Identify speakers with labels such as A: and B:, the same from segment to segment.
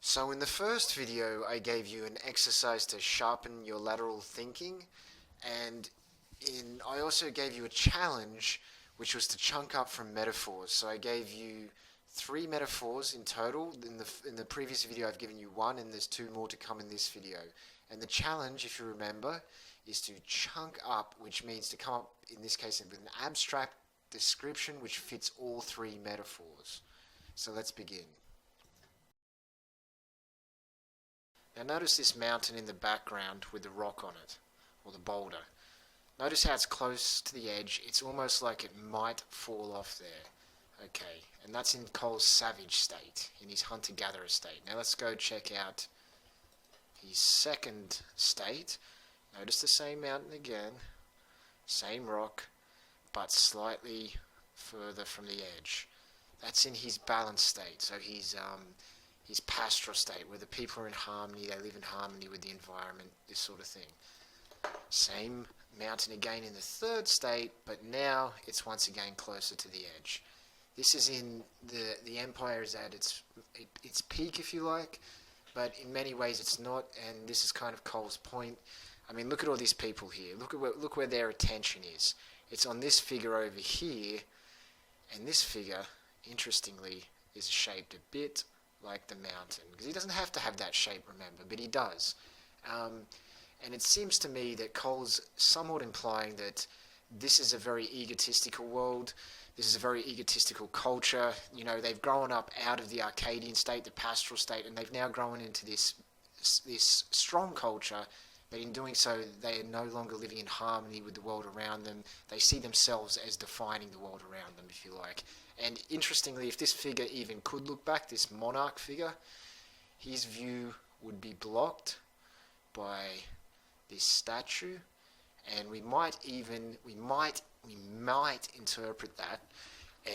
A: So in the first video, I gave you an exercise to sharpen your lateral thinking, and I also gave you a challenge, which was to chunk up from metaphors. So I gave you 3 metaphors in total. In the previous video, I've given you one, and there's 2 more to come in this video. And the challenge, if you remember, is to chunk up, which means to come up, in this case, with an abstract description which fits all 3 metaphors. So let's begin. Now notice this mountain in the background with the rock on it, or the boulder. Notice how it's close to the edge. It's almost like it might fall off there. Okay, and that's in Cole's savage state, in his hunter-gatherer state. Now let's go check out his second state. Notice the same mountain again, same rock, but slightly further from the edge. That's in his balanced state, so his pastoral state, where the people are in harmony, they live in harmony with the environment, this sort of thing. Same mountain again in the third state, but now it's once again closer to the edge. This is in the empire is at its peak, if you like, but in many ways it's not, and this is kind of Cole's point. I mean, look at all these people here. Look where their attention is. It's on this figure over here, and this figure, interestingly, is shaped a bit like the mountain, because he doesn't have to have that shape, remember, but he does. And it seems to me that Cole's somewhat implying that this is a very egotistical world, this is a very egotistical culture. You know, they've grown up out of the Arcadian state, the pastoral state, and they've now grown into this strong culture, but in doing so, they are no longer living in harmony with the world around them. They see themselves as defining the world around them, if you like. And interestingly, if this figure even could look back, this monarch figure, his view would be blocked by this statue, and we might interpret that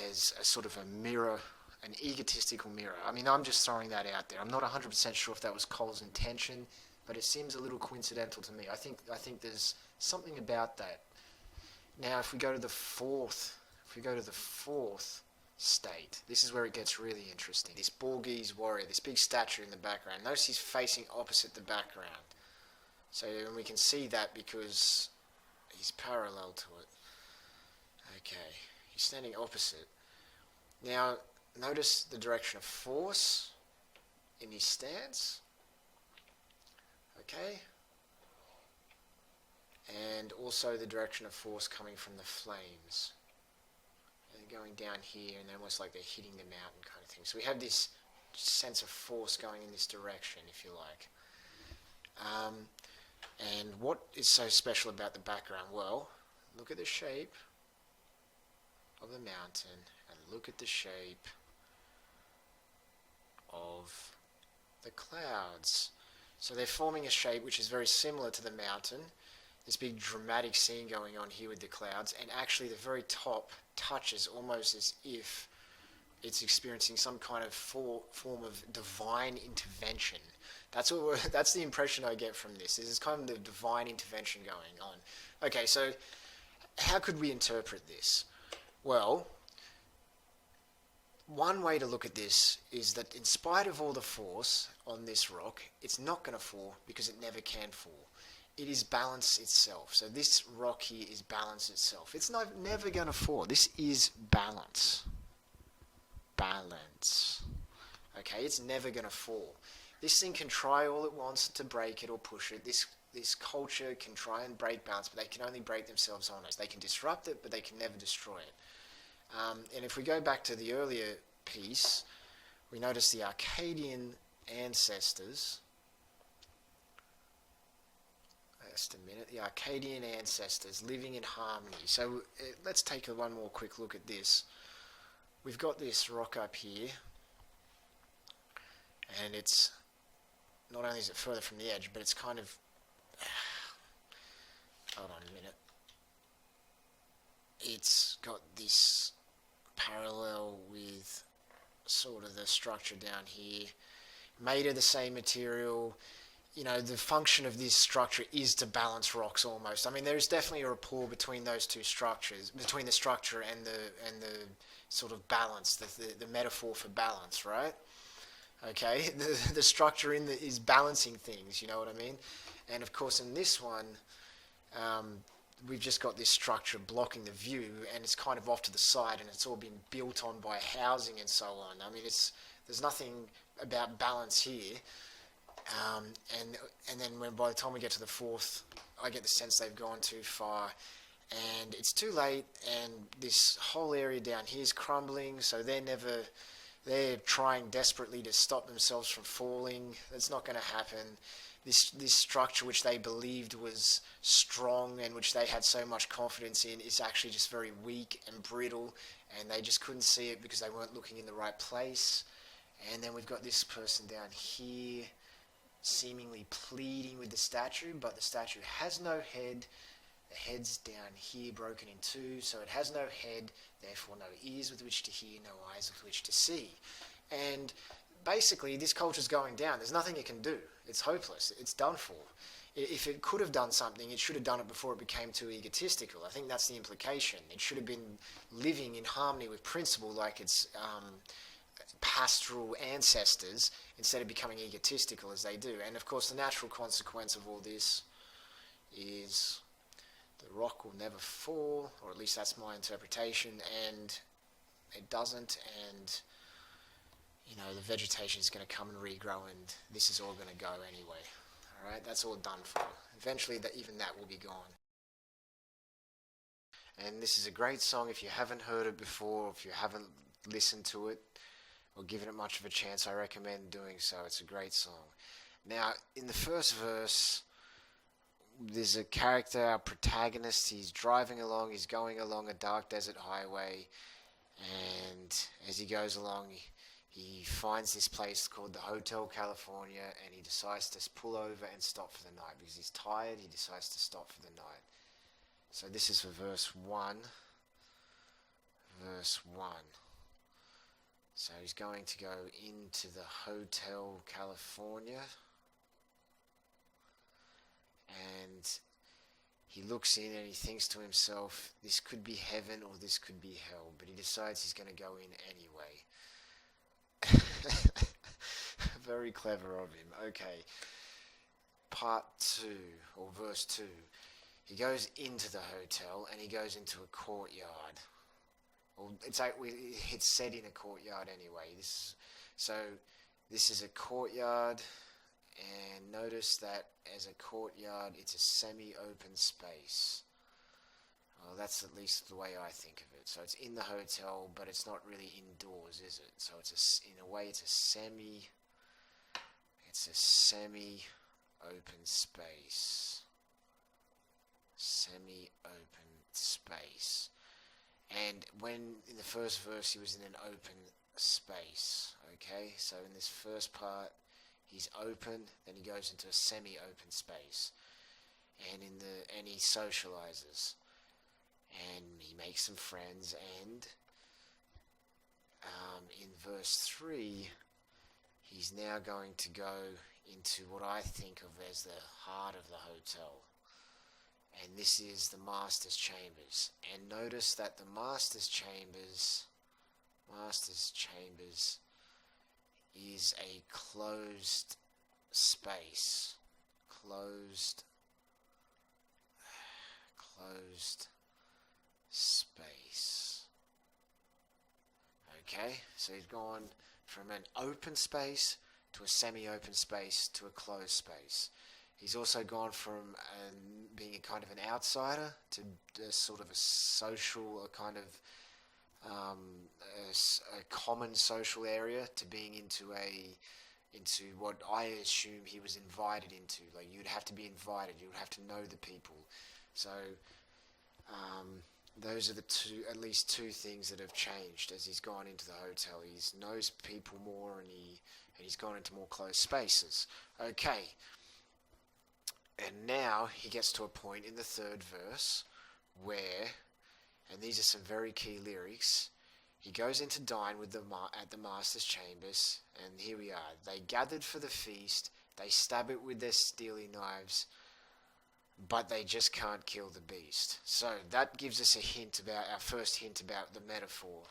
A: as a sort of a mirror, an egotistical mirror. I mean, I'm just throwing that out there. I'm not 100% sure if that was Cole's intention, but it seems a little coincidental to me. I think there's something about that. Now, if we go to the fourth state, this is where it gets really interesting. This Borghese warrior, this big statue in the background. Notice he's facing opposite the background. So we can see that because he's parallel to it. Okay, he's standing opposite. Now, notice the direction of force in his stance. Okay, and also the direction of force coming from the flames. They're going down here, and they're almost like they're hitting the mountain kind of thing. So we have this sense of force going in this direction, if you like. And what is so special about the background? Well, look at the shape of the mountain, and look at the shape of the clouds. So they're forming a shape which is very similar to the mountain. This big dramatic scene going on here with the clouds, and actually the very top touches almost as if it's experiencing some kind of form of divine intervention. That's the impression I get from this. This is kind of the divine intervention going on. Okay, so how could we interpret this? Well, one way to look at this is that in spite of all the force on this rock, it's not going to fall because it never can fall. It is balance itself. So this rock here is balance itself. It's never going to fall. This is balance. Balance. Okay, it's never going to fall. This thing can try all it wants to break it or push it. This culture can try and break balance, but they can only break themselves on it. They can disrupt it, but they can never destroy it. And if we go back to the earlier piece, we notice the Arcadian ancestors. Just a minute. The Arcadian ancestors living in harmony. So let's take one more quick look at this. We've got this rock up here, and it's not only is it further from the edge, but it's kind of hold on a minute. It's got this parallel with sort of the structure down here, made of the same material. You know, the function of this structure is to balance rocks almost. I mean, there is definitely a rapport between those two structures, between the structure and the sort of balance, the metaphor for balance, right? Okay, the structure is balancing things. You know what I mean? And of course, in this one, um, we've just got this structure blocking the view, and it's kind of off to the side, and it's all been built on by housing and so on. I mean, there's nothing about balance here. Um, and and then by the time we get to the fourth, I get the sense they've gone too far, and it's too late. And this whole area down here is crumbling, so they're trying desperately to stop themselves from falling. That's not going to happen. This structure, which they believed was strong and which they had so much confidence in, is actually just very weak and brittle, and they just couldn't see it because they weren't looking in the right place. And then we've got this person down here seemingly pleading with the statue, but the statue has no head. The head's down here broken in two, so it has no head, therefore no ears with which to hear, no eyes with which to see. And basically, this culture's going down. There's nothing it can do. It's hopeless. It's done for. If it could have done something, it should have done it before it became too egotistical. I think that's the implication. It should have been living in harmony with principle like its pastoral ancestors, instead of becoming egotistical as they do. And of course, the natural consequence of all this is the rock will never fall, or at least that's my interpretation, and it doesn't, and you know, the vegetation is going to come and regrow, and this is all going to go anyway. Alright, that's all done for. Eventually, even that will be gone. And this is a great song. If you haven't heard it before, or if you haven't listened to it, or given it much of a chance, I recommend doing so. It's a great song. Now, in the first verse, there's a character, our protagonist, he's driving along, he's going along a dark desert highway, and as he goes along, he finds this place called the Hotel California, and he decides to pull over and stop for the night. Because he's tired, he decides to stop for the night. So this is for verse 1. Verse 1. So he's going to go into the Hotel California, and he looks in and he thinks to himself, this could be heaven or this could be hell, but he decides he's going to go in anyway. Very clever of him. Okay, part 2, or verse 2. He goes into the hotel and he goes into a courtyard. Well, it's set in a courtyard anyway. This is a courtyard, and notice that as a courtyard, it's a semi-open space. Well, that's at least the way I think of it. So it's in the hotel, but it's not really indoors, is it? So in a way, it's a semi-open space. Semi-open space. And when in the first verse he was in an open space, okay? So in this first part, he's open, then he goes into a semi-open space, and he socializes, and he makes some friends, and in verse 3, he's now going to go into what I think of as the heart of the hotel. And this is the Master's Chambers. And notice that the Master's Chambers is a closed space. Closed space. Okay, so he's gone from an open space to a semi-open space to a closed space. He's also gone from being a kind of an outsider to sort of a social, a kind of a common social area, to being into what I assume he was invited into. Like, you'd have to be invited, you would have to know the people. So those are at least two things that have changed as he's gone into the hotel. He knows people more, and he's gone into more closed spaces. Okay. And now he gets to a point in the third verse where, and these are some very key lyrics, he goes in to dine at the Master's Chambers, and here we are. They gathered for the feast, they stab it with their steely knives, but they just can't kill the beast. So that gives us our first hint about the metaphor.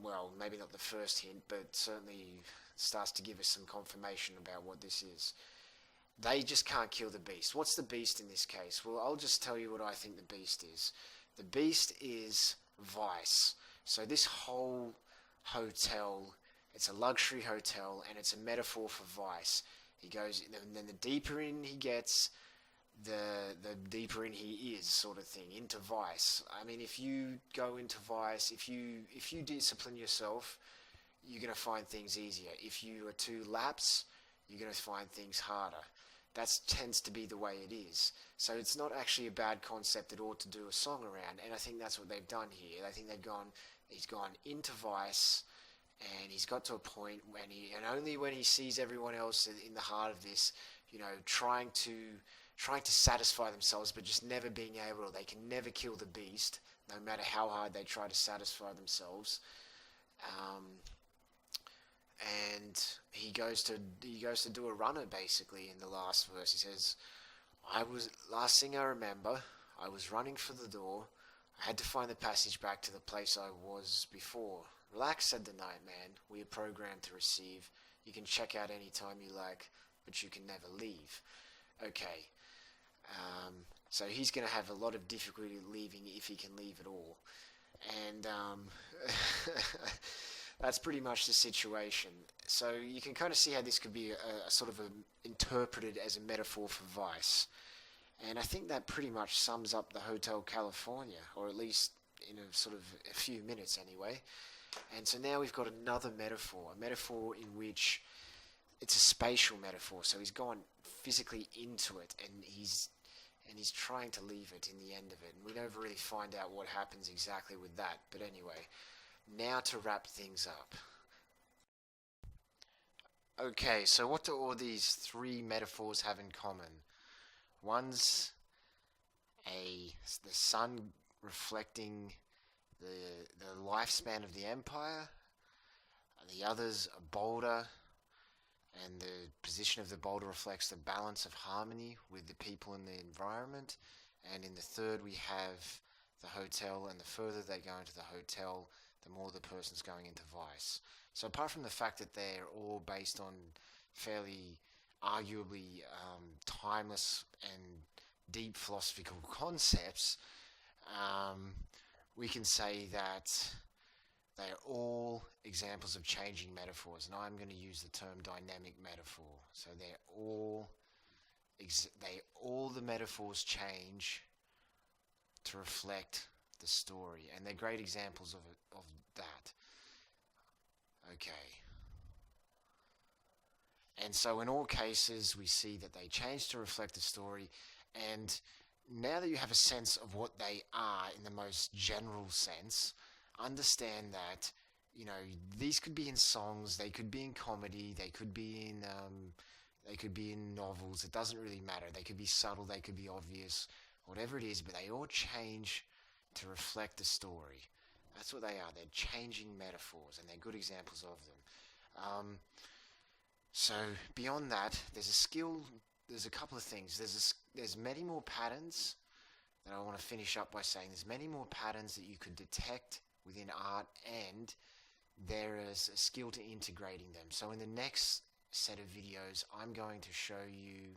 A: Well, maybe not the first hint, but certainly starts to give us some confirmation about what this is. They just can't kill the beast. What's the beast in this case? Well, I'll just tell you what I think the beast is. The beast is vice. So this whole hotel, it's a luxury hotel, and it's a metaphor for vice. He goes, and then the deeper in he gets, the deeper in he is, sort of thing, into vice. I mean, if you go into vice, if you discipline yourself, you're going to find things easier. If you are too lax, you're going to find things harder. That tends to be the way it is. So it's not actually a bad concept at all to do a song around, and I think that's what they've done here. I think he's gone into vice, and he's got to a point and only when he sees everyone else in the heart of this, trying to satisfy themselves, but just never being able. They can never kill the beast, no matter how hard they try to satisfy themselves. And he goes to do a runner basically in the last verse. He says, last thing I remember, I was running for the door. I had to find the passage back to the place I was before. Relax, said the night man. We are programmed to receive. You can check out any time you like, but you can never leave. Okay. So he's going to have a lot of difficulty leaving if he can leave at all. And that's pretty much the situation. So you can kind of see how this could be a sort of interpreted as a metaphor for vice. And I think that pretty much sums up the Hotel California, or at least in a sort of a few minutes anyway. And so now we've got another metaphor, a metaphor in which it's a spatial metaphor. So he's gone physically into it, and he's trying to leave it in the end of it. And we never really find out what happens exactly with that. But anyway, now to wrap things up. Okay, so what do all these three metaphors have in common? One's the sun reflecting the lifespan of the empire. The other's a boulder, and the position of the boulder reflects the balance of harmony with the people in the environment. And in the third, we have the hotel, and the further they go into the hotel, the more the person's going into vice. So apart from the fact that they're all based on fairly arguably timeless and deep philosophical concepts, we can say that they are all examples of changing metaphors, and I'm going to use the term dynamic metaphor. So all the metaphors change to reflect the story, and they're great examples of that. Okay. And so in all cases, we see that they change to reflect the story, and now that you have a sense of what they are in the most general sense, understand that, these could be in songs, they could be in comedy, they could be in novels. It doesn't really matter. They could be subtle, they could be obvious, whatever it is, but they all change to reflect the story. That's what they are. They're changing metaphors, and they're good examples of them. So beyond that, there's a couple of things. There's many more patterns that I want to finish up by saying. There's many more patterns that you could detect within art, and there is a skill to integrating them. So in the next set of videos, I'm going to show you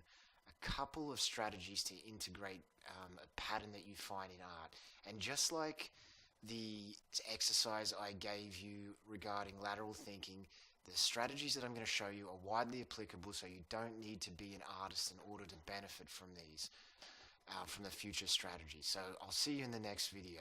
A: a couple of strategies to integrate a pattern that you find in art. And just like the exercise I gave you regarding lateral thinking, the strategies that I'm going to show you are widely applicable, so you don't need to be an artist in order to benefit from these, from the future strategies. So I'll see you in the next video.